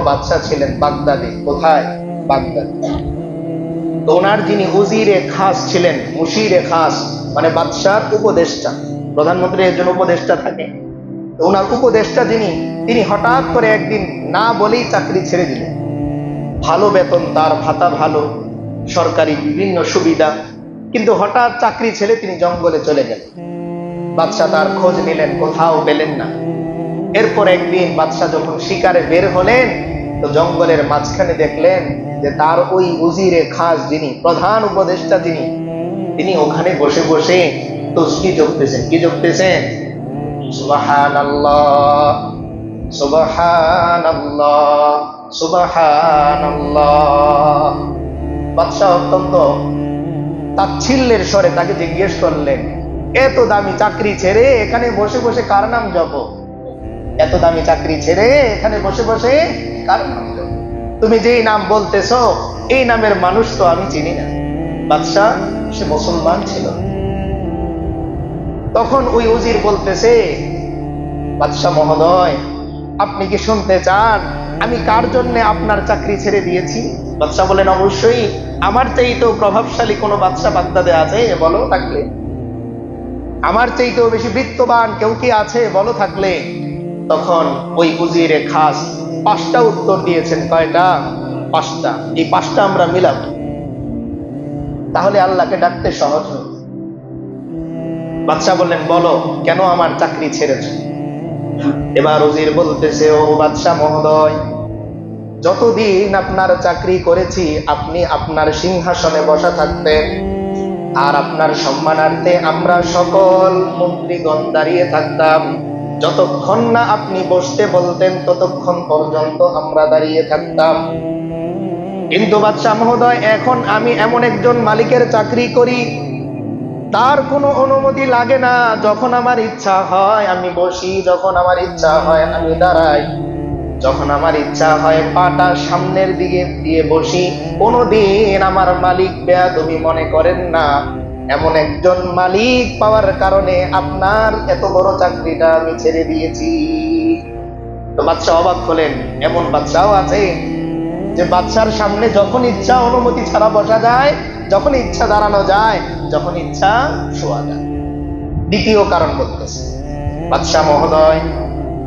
বাদশা ছিলেন বাগদাদে। কোথায়? বাগদাদে। তো ওনার যিনি উজিরে খাস ছিলেন, মুশিরে খাস মানে বাদশার উপদেষ্টা, প্রধানমন্ত্রীর একজন উপদেষ্টা থাকে, তো ওনার উপদেষ্টা যিনি, তিনি হঠাৎ করে একদিন না বলেই চাকরি ছেড়ে দিলেন। ভালো বেতন তার, ভাতা ভালো, সরকারি বিভিন্ন সুবিধা, কিন্তু হঠাৎ চাকরি ছেড়ে তিনি জঙ্গলে চলে গেলেন। বাদশা তার খোঁজ নিলেন, কোথাও পেলেন না। এরপর একদিন বাদশা যখন শিকারে বের হলেন, তো জঙ্গলের মাঝখানে দেখলেন যে তার ওই উজিরে খাস যিনি, প্রধান উপদেষ্টা যিনি, তিনি ওখানে বসে বসে তসবিহ জপতেছেন। কি জপতেছেন? সুবহানাল্লাহ, সুবহানাল্লাহ, সুবহানাল্লাহ। বাদশা অত্যন্ত তাচ্ছিল্যের স্বরে তাকে জিজ্ঞেস করলেন, এত দামি চাকরি ছেড়ে এখানে বসে বসে কার নাম জপো? এত দামি চাকরি ছেড়ে এখানে বসে বসে কার নাম জপো? তুমি যেই নাম বলতেছো এই নামের মানুষ তো আমি চিনি না। বাদশা সে মুসলমান ছিল। তখন ওই উজির বলতেছে, বাদশা মহোদয়, আপনি কি শুনতে চান আমি কার জন্য আপনার চাকরি ছেড়ে দিয়েছি? বাদশা বলেন, অবশ্যই, আমার চাইতেও প্রভাবশালী কোনো বাদশা বাগদাদে আছে বলো থাকলে, আমার চাইতেও বেশি বিত্তবান কেউ কি আছে বলো থাকলে। তখন ওই উজিরে খাস 5টা উত্তর দিয়েছেন। কয়টা? 5টা। এই 5টা আমরা মিলাব, তাহলে আল্লাহকে ডাকতে সহজ হবে। বাদশা বললেন, বলো কেন আমার চাকরি ছেড়েছ? এবার উজির বলতেছে, ও বাদশা মহোদয়, যতদিন আপনার চাকরি করেছি আপনি আপনার সিংহাসনে বসা থাকতেন, আর আপনার সম্মানার্থে আমরা সকল মন্ত্রীগণ দাঁড়িয়ে থাকতাম। যতক্ষণ না আপনি বসতে বলতেন ততক্ষণ পর্যন্ত আমরা দাঁড়িয়ে থাকতাম। কিন্তু বাদশা মহোদয়, এখন আমি এমন একজন মালিকের চাকরি করি, তার কোনো অনুমতি লাগে না। যখন আমার ইচ্ছা হয় আমি বসি, যখন আমার ইচ্ছা হয় আমি দাঁড়াই, যখন আমার ইচ্ছা হয় পাটা সামনের দিকে দিয়ে বসি। কোনোদিন আমার মালিক বেয়াদবি মনে করেন না। এমন একজন মালিক পাওয়ার কারণে আপনার এত বড় চাকরিটা আমি ছেড়ে দিয়েছি। তো বাদশা অবাক হলেন। এমন বাদশাও আছে যে বাদশার সামনে যখন ইচ্ছা অনুমতি ছাড়া বসা যায়, যখন ইচ্ছা দাঁড়ানো যায়, যখন ইচ্ছা শোয়া যায়। দ্বিতীয় কারণ বলতেছে, বাদশা মহোদয়,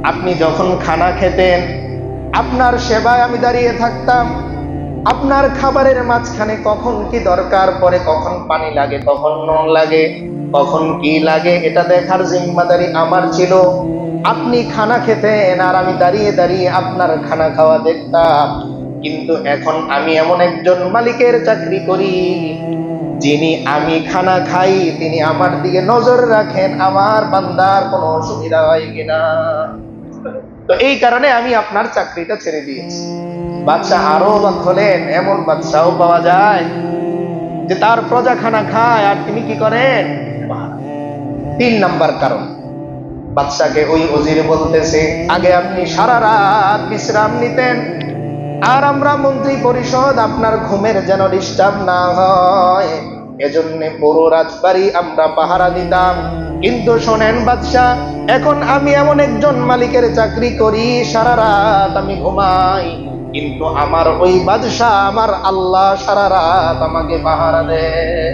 আপনি যখন খানা খেতেন আপনার সেবায় আমি দাঁড়িয়ে থাকতাম। আপনার খাবারের মাঝখানে কখন কি দরকার পড়ে, কখন পানি লাগে, কখন নুন লাগে, কখন কি লাগে, এটা দেখার জিম্মাদারি আমার ছিল। আপনি খানা খেতেন আর আমি দাঁড়িয়ে দাঁড়িয়ে আপনার খানা খাওয়া দেখতাম। কিন্তু এখন আমি এমন একজন মালিকের চাকরি করি, যিনি আমি খানা খাই তিনি আমার দিকে নজর রাখেন আমার বান্দার কোনো অসুবিধা হয় কিনা। তো এই কারণে আমি আপনার চাকরিটা ছেড়ে দিয়েছি। বাদশা আরো অবাক হলেন। এমন বাদশাও পাওয়া যায় যে তার প্রজা খানা খায় আর তিনি কি করেন? 3 নাম্বার কারণ, বাদশাকে ওই উজির বলতেছে, আগে আপনি সারা রাত বিশ্রাম নিতেন, আর আমরা মন্ত্রী পরিষদ আপনার ঘুমের যেন ডিস্টার্ব না হয় এজন্য পুরো রাজবাড়ি আমরা পাহারা দিতাম। কিন্তু শোনেন বাদশা, এখন আমি এমন একজন মালিকের চাকরি করি, সারা রাত আমি ঘুমাই, কিন্তু আমার ওই বাদশা আমার আল্লাহ সারা রাত আমাকে পাহারা দেয়।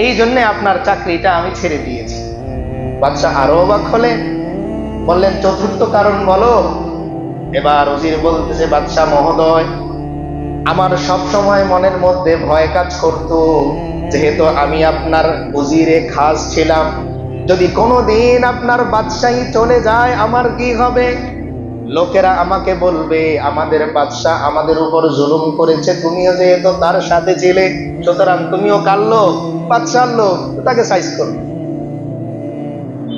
এই জন্য আপনার চাকরিটা আমি ছেড়ে দিয়েছি। বাদশা আরো অবাক হলেন, বললেন, চতুর্থ কারণ বলো। এবার উজির বলতেছে, বাদশা মহোদয়, আমার সব সময় মনের মধ্যে ভয় কাজ করত, যেহেতু আমি আপনার উজিরে খাস ছিলাম, যদি কোনোদিন আপনার বাদশাহী চলে যায় আমার কি হবে? লোকেরা আমাকে বলবে আমাদের বাদশাহ আমাদের উপর জুলুম করেছে, তুমিও যেহেতু তার সাথে ছিলে সুতরাং তুমিও কার লোক? বাদশার লোক, তাকে সাইজ করবে।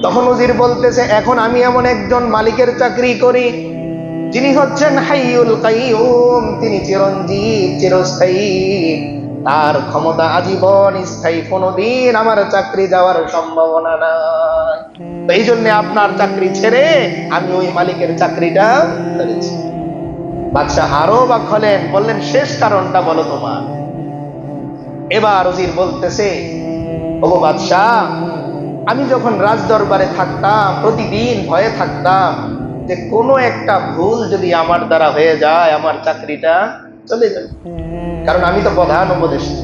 তখন উজির বলতেছে, এখন আমি এমন একজন মালিকের চাকরি করি যিনি হচ্ছেন হাইয়ুল কাইয়ুম, তিনি চিরঞ্জীব, চিরস্থায়ী, তার ক্ষমতা আজীবন স্থায়ী, কোনোদিন আমার চাকরি যাওয়ার সম্ভাবনা নাই। তো এই জন্য আপনার চাকরি ছেড়ে আমি ওই মালিকের চাকরিটা করেছি। বাদশাহ আরো অবাক হলেন, বললেন, শেষ কারণটা বলো তোমার। এবার উজির বলতেছে, ও বাদশাহ, আমি যখন রাজ দরবারে থাকতাম প্রতিদিন ভয়ে থাকতাম যে কোনো একটা ভুল যদি আমার দ্বারা হয়ে যায় আমার চাকরিটা চলে যাবে, কারণ আমি তো প্রধান উপদেষ্টা।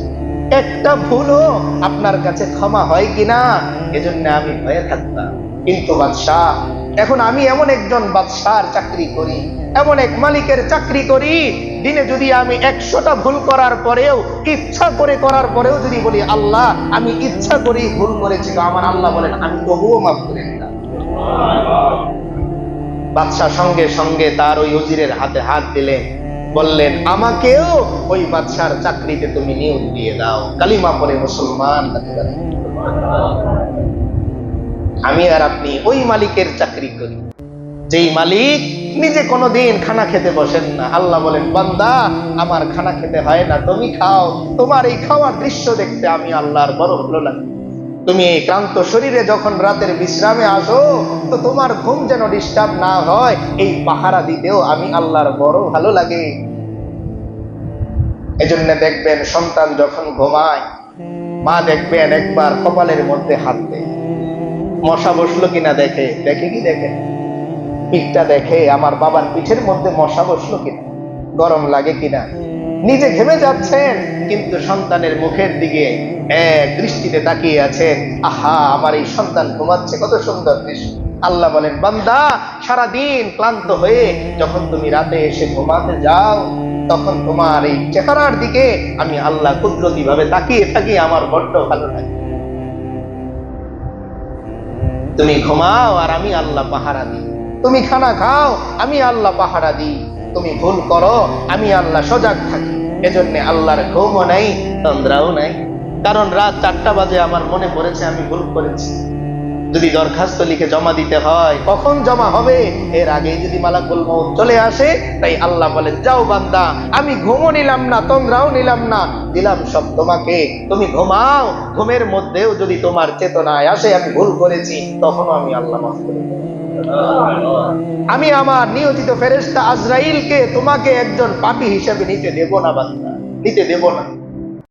একটা ভুলও আপনার কাছে ক্ষমা হয় কিনা এজন্য আমি ভয়ে থাকতাম। কিন্তু বাদশাহ, এখন আমি এমন একজন বাদশার চাকরি করি, এমন এক মালিকের চাকরি করি, দিনে যদি আমি 100টা ভুল করার পরেও, ইচ্ছা করে করার পরেও যদি বলি আল্লাহ আমি ইচ্ছা করেই ভুল করেছি, আমার আল্লাহ বলেন আমি তবুও মাফ করে দিলাম। বাদশাহ সঙ্গে সঙ্গে তার ওই উজিরের হাতে হাত দিলেন, বললেন আমাকেও ওই বাদশার চাকরিতে তুমি নিয়োগ দিয়ে দাও, কালিমা পড়ে মুসলমান হতে পারে। আমি আর আপনি ওই মালিকের চাকরি করি, যেই মালিক নিজে কোনোদিন খানা খেতে বসেন না। আল্লাহ বলেন বান্দা আমার খানা খেতে হয় না, তুমি খাও, তোমার এই খাওয়ার দৃশ্য দেখতে আমি আল্লাহর বড় ভালো লাগে। তুমি এই ক্লান্ত শরীরে যখন রাতের বিশ্রামে আসো তো তোমার ঘুম যেন ডিস্টার্ব না হয়, এই পাহারা দিতেও আমি আল্লাহর বড় ভালো লাগে। এজন্য দেখবেন সন্তান যখন ঘুমায়, মা দেখবেন একবার কপালের মধ্যে হাত দেয়, মশা বসলো কিনা দেখে, দেখে কি দেখে, পিঠটা দেখে আমার বাবার পিঠের মধ্যে মশা বসলো কিনা, গরম লাগে কিনা। নিজে ঘেমে যাচ্ছেন কিন্তু সন্তানের মুখের দিকে এক দৃষ্টিতে তাকিয়ে আছেন, আহা আমার এই সন্তান ঘুমাচ্ছে, কত সুন্দর দৃশ্য। আল্লাহ বলেন বান্দা সারাদিন ক্লান্ত হয়ে যখন তুমি রাতে এসে ঘুমাতে যাও তখন তোমার এই চেহারার দিকে আমি আল্লাহ কুদরতি ভাবে তাকিয়ে থাকি, আমার বড্ড ভালো লাগে। তুমি ঘুমাও আর আমি আল্লাহ পাহারা দিই, তুমি খানা খাও আমি আল্লাহ পাহারা দিই, তুমি ভুল করো আমি আল্লাহ সজাগ থাকি। এজন্য আল্লাহর ঘুমও নাই, তন্দ্রাও নাই। কারণ রাত 4টা বাজে আমার মনে পড়েছে আমি ভুল করেছি, যদি দরখাস্ত লিখে জমা দিতে হয় কখন জমা হবে এর আগেই যদি মালাকুল মউত চলে আসে। তাই আল্লাহ বলেন যাও বান্দা আমি ঘুমও নিলাম না, তন্দ্রাও নিলাম না, দিলাম সব তোমাকে, তুমি ঘুমাও। ঘুমের মধ্যেও যদি তোমার চেতনায় আসে আমি ভুল করেছি, তখনও আমি আল্লাহ মাফ করে দেব। আমি আমার নিয়োজিত ফেরেশতা আজরাইলকে তোমাকে একজন পাপী হিসেবে নিতে দেব না বান্দা, নিতে দেব না।